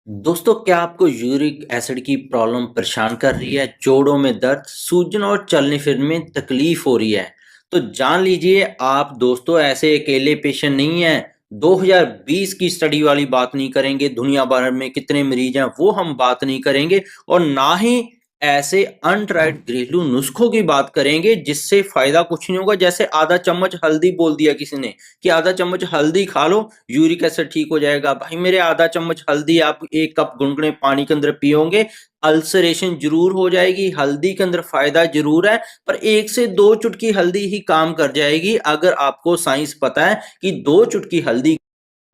दोस्तों, क्या आपको यूरिक एसिड की प्रॉब्लम परेशान कर रही है? जोड़ों में दर्द, सूजन और चलने फिरने में तकलीफ हो रही है? तो जान लीजिए आप दोस्तों ऐसे अकेले पेशेंट नहीं हैं। 2020 की स्टडी वाली बात नहीं करेंगे, दुनिया भर में कितने मरीज हैं वो हम बात नहीं करेंगे और ना ही ऐसे अनट्राइड घरेलू नुस्खों की बात करेंगे जिससे फायदा कुछ नहीं होगा। जैसे आधा चम्मच हल्दी बोल दिया किसी ने कि आधा चम्मच हल्दी खा लो, यूरिक एसिड ठीक हो जाएगा। भाई मेरे आधा चम्मच हल्दी आप 1 कप गुनगुने पानी के अंदर पियोगे, अल्सरेशन जरूर हो जाएगी। हल्दी के अंदर फायदा जरूर है, पर 1 से 2 चुटकी हल्दी ही काम कर जाएगी। अगर आपको साइंस पता है कि 2 चुटकी हल्दी,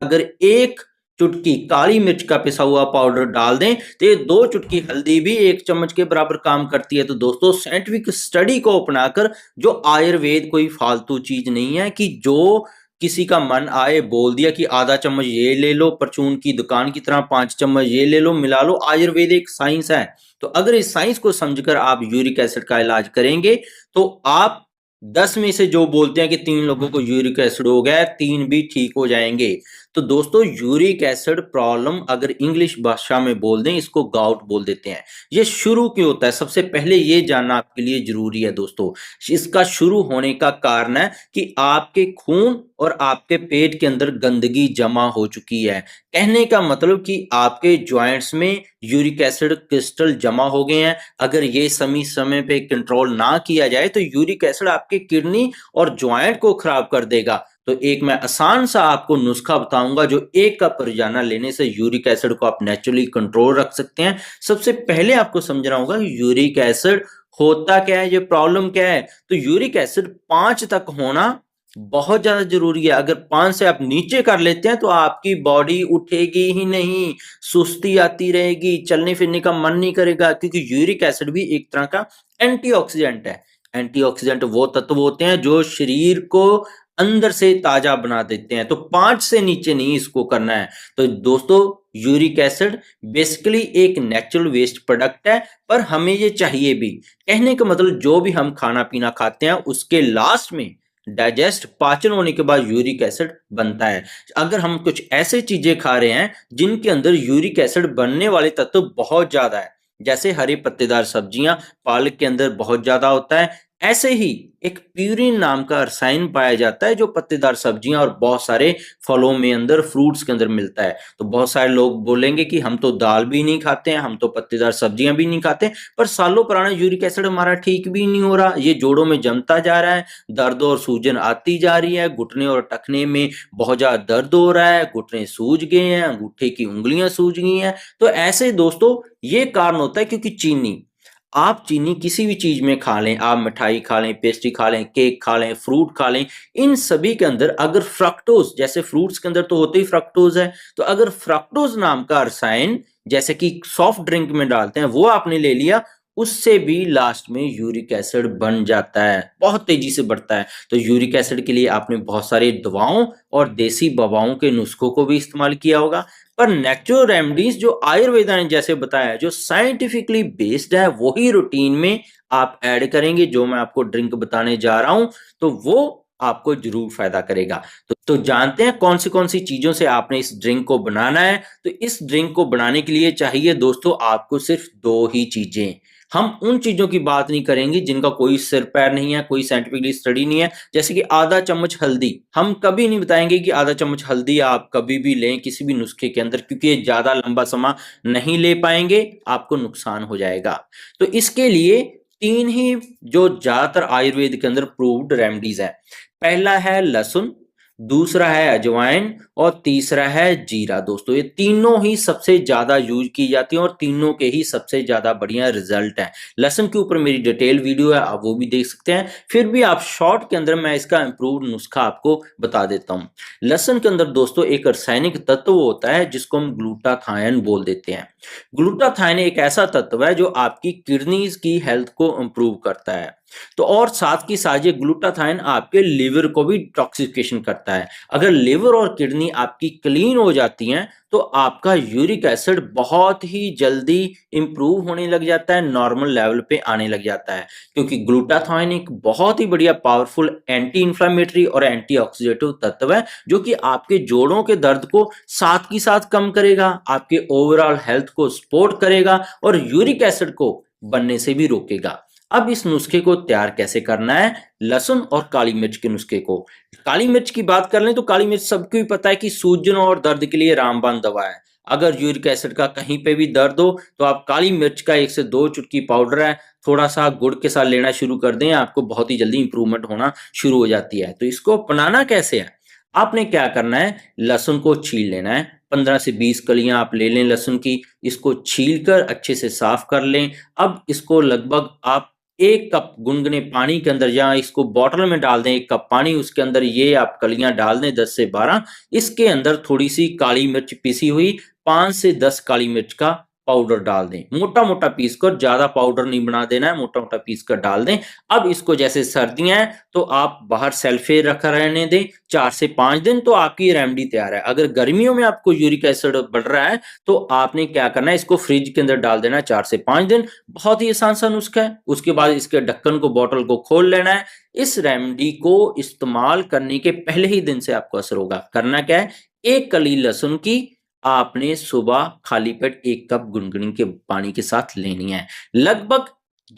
अगर 1 चुटकी काली मिर्च का पिसा हुआ पाउडर डाल दें तो ये 2 चुटकी हल्दी भी 1 चम्मच के बराबर काम करती है। तो दोस्तों साइंटिफिक स्टडी को अपनाकर, जो आयुर्वेद कोई फालतू चीज नहीं है कि जो किसी का मन आए बोल दिया कि आधा चम्मच ये ले लो, परचून की दुकान की तरह 5 चम्मच ये ले लो, मिला लो। आयुर्वेद एक साइंस है। तो अगर इस साइंस को समझकर आप यूरिक एसिड का इलाज करेंगे तो आप 10 में से जो बोलते हैं कि 3 लोगों को यूरिक एसिड हो गया है, 3 भी ठीक हो जाएंगे। तो दोस्तों यूरिक एसिड प्रॉब्लम अगर इंग्लिश भाषा में बोल दें, इसको गाउट बोल देते हैं। ये शुरू क्यों होता है, सबसे पहले ये जानना आपके लिए जरूरी है दोस्तों। इसका शुरू होने का कारण है कि आपके खून और आपके पेट के अंदर गंदगी जमा हो चुकी है। कहने का मतलब कि आपके जॉइंट्स में यूरिक एसिड क्रिस्टल जमा हो गए हैं। अगर ये समय पे कंट्रोल ना किया जाए तो यूरिक एसिड आपके किडनी और जॉइंट को खराब कर देगा। तो एक मैं आसान सा आपको नुस्खा बताऊंगा जो 1 कप रोजाना लेने से यूरिक एसिड को आप नेचुरली कंट्रोल रख सकते हैं। सबसे पहले आपको समझना होगा यूरिक एसिड होता क्या है, ये प्रॉब्लम क्या है। तो यूरिक एसिड 5 तक होना बहुत ज्यादा जरूरी है। अगर 5 से आप नीचे कर लेते हैं तो आपकी बॉडी उठेगी ही नहीं, सुस्ती आती रहेगी, चलने फिरने का मन नहीं करेगा, क्योंकि यूरिक एसिड भी एक तरह का एंटीऑक्सीडेंट है। एंटीऑक्सीडेंट वो तत्व होते हैं जो शरीर को अंदर से ताजा बना देते हैं। तो 5 से नीचे नहीं इसको करना है। तो दोस्तों यूरिक एसिड बेसिकली एक नेचुरल वेस्ट प्रोडक्ट है, पर हमें ये चाहिए भी। कहने का मतलब जो भी हम खाना पीना खाते हैं उसके लास्ट में डाइजेस्ट पाचन होने के बाद यूरिक एसिड बनता है। अगर हम कुछ ऐसे चीजें खा रहे हैं जिनके अंदर यूरिक एसिड बनने वाले तत्व बहुत ज्यादा है, जैसे हरी पत्तेदार सब्जियां, पालक के अंदर बहुत ज्यादा होता है। ऐसे ही एक प्यूरिन नाम का रसायन पाया जाता है जो पत्तेदार सब्जियां और बहुत सारे फलों में अंदर, फ्रूट्स के अंदर मिलता है। तो बहुत सारे लोग बोलेंगे कि हम तो दाल भी नहीं खाते हैं, हम तो पत्तेदार सब्जियां भी नहीं खाते, पर सालों पुराना यूरिक एसिड हमारा ठीक भी नहीं हो रहा। ये जोड़ों में जमता जा रहा है, दर्द और सूजन आती जा रही है, घुटने और टखने में बहुत ज्यादा दर्द हो रहा है, घुटने सूज गए हैं, अंगूठे की उंगलियां सूज गई हैं। तो ऐसे दोस्तों ये कारण होता है क्योंकि चीनी, आप चीनी किसी भी चीज में खा लें, आप मिठाई खा लें, पेस्ट्री खा लें, केक खा लें, फ्रूट खा लें, इन सभी के अंदर अगर फ्रक्टोज, जैसे फ्रूट्स के अंदर तो होते ही फ्रक्टोज है, तो अगर फ्रक्टोज नाम का रसायन जैसे कि सॉफ्ट ड्रिंक में डालते हैं वो आपने ले लिया, उससे भी लास्ट में यूरिक एसिड बन जाता है, बहुत तेजी से बढ़ता है। तो यूरिक एसिड के लिए आपने बहुत सारी दवाओं और देसी दवाओं के नुस्खों को भी इस्तेमाल किया होगा, पर नेचुरल रेमेडीज जो आयुर्वेदा ने जैसे बताया, जो साइंटिफिकली बेस्ड है, वही रूटीन में आप ऐड करेंगे। जो मैं आपको ड्रिंक बताने जा रहा हूं तो वो आपको जरूर फायदा करेगा। तो जानते हैं कौन सी चीजों से आपने इस ड्रिंक को बनाना है। तो इस ड्रिंक को बनाने के लिए चाहिए दोस्तों आपको सिर्फ 2 ही चीजें। हम उन चीजों की बात नहीं करेंगे जिनका कोई सिर पैर नहीं है, कोई साइंटिफिकली स्टडी नहीं है। जैसे कि आधा चम्मच हल्दी, हम कभी नहीं बताएंगे कि आधा चम्मच हल्दी आप कभी भी लें किसी भी नुस्खे के अंदर, क्योंकि ये ज्यादा लंबा समय नहीं ले पाएंगे, आपको नुकसान हो जाएगा। तो इसके लिए 3 ही जो ज्यादातर आयुर्वेद के अंदर प्रूव्ड रेमेडीज है। पहला है लहसुन, दूसरा है अजवाइन और तीसरा है जीरा। दोस्तों ये तीनों ही सबसे ज्यादा यूज की जाती हैं और तीनों के ही सबसे ज्यादा बढ़िया रिजल्ट है। लहसुन के ऊपर मेरी डिटेल वीडियो है, आप वो भी देख सकते हैं। फिर भी आप शॉर्ट के अंदर मैं इसका इंप्रूव्ड नुस्खा आपको बता देता हूं। लहसुन के अंदर दोस्तों एक रासायनिक तत्व होता है जिसको हम ग्लूटाथायन बोल देते हैं। ग्लूटाथायन एक ऐसा तत्व है जो आपकी किडनीज की हेल्थ को इंप्रूव करता है। तो और साथ की साथ ये ग्लूटाथाइन आपके लिवर को भी टॉक्सिफिकेशन करता है। अगर लिवर और किडनी आपकी क्लीन हो जाती हैं तो आपका यूरिक एसिड बहुत ही जल्दी इंप्रूव होने लग जाता है, नॉर्मल लेवल पे आने लग जाता है, क्योंकि ग्लूटाथाइन एक बहुत ही बढ़िया पावरफुल एंटी इंफ्लेमेटरी और एंटीऑक्सीडेटिव तत्व है जो कि आपके जोड़ों के दर्द को साथ की साथ कम करेगा, आपके ओवरऑल हेल्थ को सपोर्ट करेगा और यूरिक एसिड को बनने से भी रोकेगा। अब इस नुस्खे को तैयार कैसे करना है, लहसुन और काली मिर्च के नुस्खे को। काली मिर्च की बात कर लें तो काली मिर्च सबको ही पता है कि सूजन और दर्द के लिए रामबाण दवा है। अगर यूरिक एसिड का कहीं पे भी दर्द हो तो आप काली मिर्च का 1 से 2 चुटकी पाउडर है थोड़ा सा गुड़ के साथ लेना शुरू कर दें, आपको बहुत ही जल्दी इंप्रूवमेंट होना शुरू हो जाती है। तो इसको अपनाना कैसे है, आपने क्या करना है, लहसुन को छील लेना है, 15 से 20 कलियां आप ले लें लहसुन की, इसको छील कर अच्छे से साफ कर लें। अब इसको लगभग आप 1 कप गुनगुने पानी के अंदर, या इसको बॉटल में डाल दें 1 कप पानी, उसके अंदर ये आप कलियां डाल दें 10 से 12। इसके अंदर थोड़ी सी काली मिर्च पिसी हुई 5 से 10 काली मिर्च का पाउडर डाल दें, मोटा मोटा पीस कर, ज्यादा पाउडर नहीं बना देना है, मोटा मोटा पीस कर डाल दें। अब इसको जैसे सर्दियां हैं तो आप बाहर सेल्फे रखा रहने दें 4 से 5 दिन, तो आपकी रेमेडी तैयार है। अगर गर्मियों में आपको यूरिक एसिड बढ़ रहा है तो आपने क्या करना है, इसको फ्रिज के अंदर डाल देना 4 से 5 दिन। बहुत ही आसान सा नुस्खा है। उसके बाद इसके ढक्कन को, बॉटल को खोल लेना है। इस रेमेडी को इस्तेमाल करने के पहले ही दिन से आपको असर होगा। करना क्या है, 1 कली लहसुन की आपने सुबह खाली पेट 1 कप गुनगुनी के पानी के साथ लेनी है। लगभग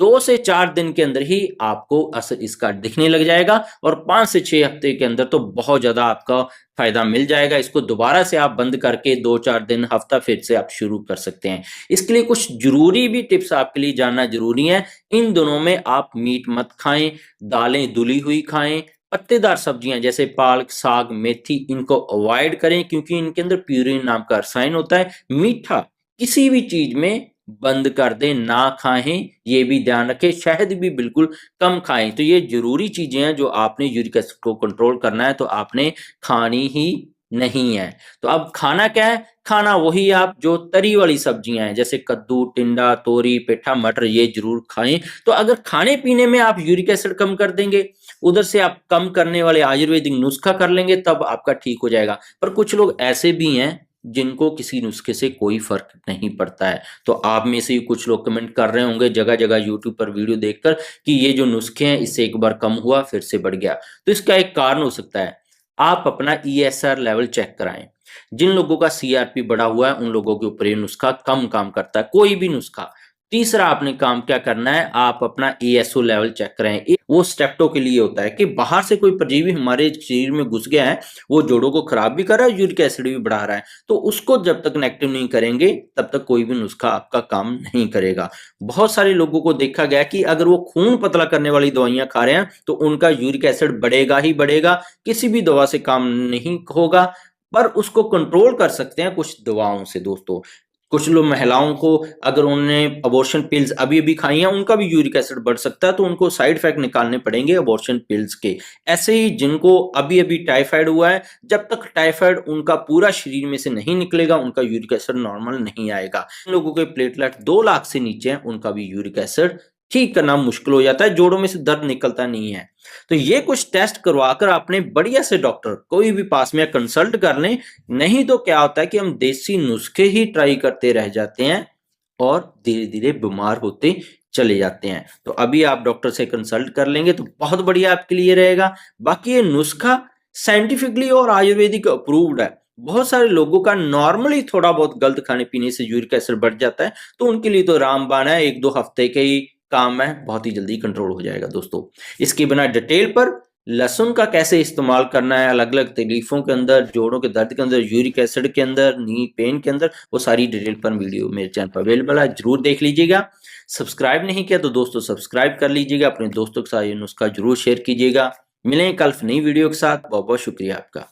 2 से 4 दिन के अंदर ही आपको असर इसका दिखने लग जाएगा और 5 से 6 हफ्ते के अंदर तो बहुत ज्यादा आपका फायदा मिल जाएगा। इसको दोबारा से आप बंद करके 2-4 दिन, हफ्ता फिर से आप शुरू कर सकते हैं। इसके लिए कुछ जरूरी भी टिप्स आपके लिए जानना जरूरी है। इन दोनों में आप मीट मत खाएं, दालें धुली हुई खाएं, पत्तेदार सब्जियां जैसे पालक, साग, मेथी, इनको अवॉइड करें क्योंकि इनके अंदर प्यूरिन नाम का रसायन होता है। मीठा किसी भी चीज में बंद कर दें, ना खाएं, ये भी ध्यान रखें। शहद भी बिल्कुल कम खाएं। तो ये जरूरी चीजें हैं जो आपने यूरिक एसिड को कंट्रोल करना है तो आपने खानी ही नहीं है। तो अब खाना क्या है, खाना वही आप जो तरी वाली सब्जियां हैं जैसे कद्दू, टिंडा, तोरी, पेठा, मटर, ये जरूर खाएं। तो अगर खाने पीने में आप यूरिक एसिड कम कर देंगे, उधर से आप कम करने वाले आयुर्वेदिक नुस्खा कर लेंगे, तब आपका ठीक हो जाएगा। पर कुछ लोग ऐसे भी हैं जिनको किसी नुस्खे से कोई फर्क नहीं पड़ता है। तो आप में से ही कुछ लोग कमेंट कर रहे होंगे जगह जगह यूट्यूब पर वीडियो देखकर कि ये जो नुस्खे हैं इससे एक बार कम हुआ फिर से बढ़ गया। तो इसका एक कारण हो सकता है, आप अपना ESR लेवल चेक कराएं। जिन लोगों का CRP बढ़ा हुआ है उन लोगों के ऊपर ये नुस्खा कम काम करता है, कोई भी नुस्खा। तीसरा आपने काम क्या करना है, आप अपना ASO लेवल चेक करें। वो स्टेप्टो के लिए होता है कि बाहर से कोई परजीवी हमारे शरीर में घुस गया है, वो जोड़ों को खराब भी कर रहा है, यूरिक एसिड भी बढ़ा रहा है, तो उसको जब तक नेगेटिव नहीं करेंगे तब तक कोई भी नुस्खा आपका काम नहीं करेगा। बहुत सारे लोगों को देखा गया कि अगर वो खून पतला करने वाली दवाइयां खा रहे हैं तो उनका यूरिक एसिड बढ़ेगा ही बढ़ेगा, किसी भी दवा से काम नहीं होगा। पर उसको कंट्रोल कर सकते हैं कुछ दवाओं से दोस्तों। कुछ लोग, महिलाओं को अगर उन्होंने अबॉर्शन पिल्स अभी अभी खाई हैं उनका भी यूरिक एसिड बढ़ सकता है, तो उनको साइड इफेक्ट निकालने पड़ेंगे अबॉर्शन पिल्स के। ऐसे ही जिनको अभी अभी टाइफाइड हुआ है, जब तक टाइफाइड उनका पूरा शरीर में से नहीं निकलेगा उनका यूरिक एसिड नॉर्मल नहीं आएगा। लोगों के प्लेटलेट 2 लाख से नीचे हैं उनका भी यूरिक एसिड ठीक करना मुश्किल हो जाता है, जोड़ों में से दर्द निकलता नहीं है। तो ये कुछ टेस्ट करवाकर अपने बढ़िया से डॉक्टर कोई भी पास में कंसल्ट कर लें। नहीं तो क्या होता है कि हम देसी नुस्खे ही ट्राई करते रह जाते हैं और धीरे धीरे बीमार होते चले जाते हैं। तो अभी आप डॉक्टर से कंसल्ट कर लेंगे तो बहुत बढ़िया आपके लिए रहेगा। बाकी ये नुस्खा साइंटिफिकली और आयुर्वेदिक अप्रूव्ड है। बहुत सारे लोगों का नॉर्मली थोड़ा बहुत गलत खाने पीने से यूरिक एसिड बढ़ जाता है, तो उनके लिए तो रामबाण है, 1-2 हफ्ते के ही काम है, बहुत ही जल्दी कंट्रोल हो जाएगा दोस्तों। इसके बिना डिटेल पर लहसुन का कैसे इस्तेमाल करना है अलग अलग तकलीफों के अंदर, जोड़ों के दर्द के अंदर, यूरिक एसिड के अंदर, नी पेन के अंदर, वो सारी डिटेल पर वीडियो मेरे चैनल पर अवेलेबल है, जरूर देख लीजिएगा। सब्सक्राइब नहीं किया तो दोस्तों सब्सक्राइब कर लीजिएगा, अपने दोस्तों के साथ ये नुस्खा जरूर शेयर कीजिएगा। मिलेंगे कल नई वीडियो के साथ। बहुत बहुत शुक्रिया आपका।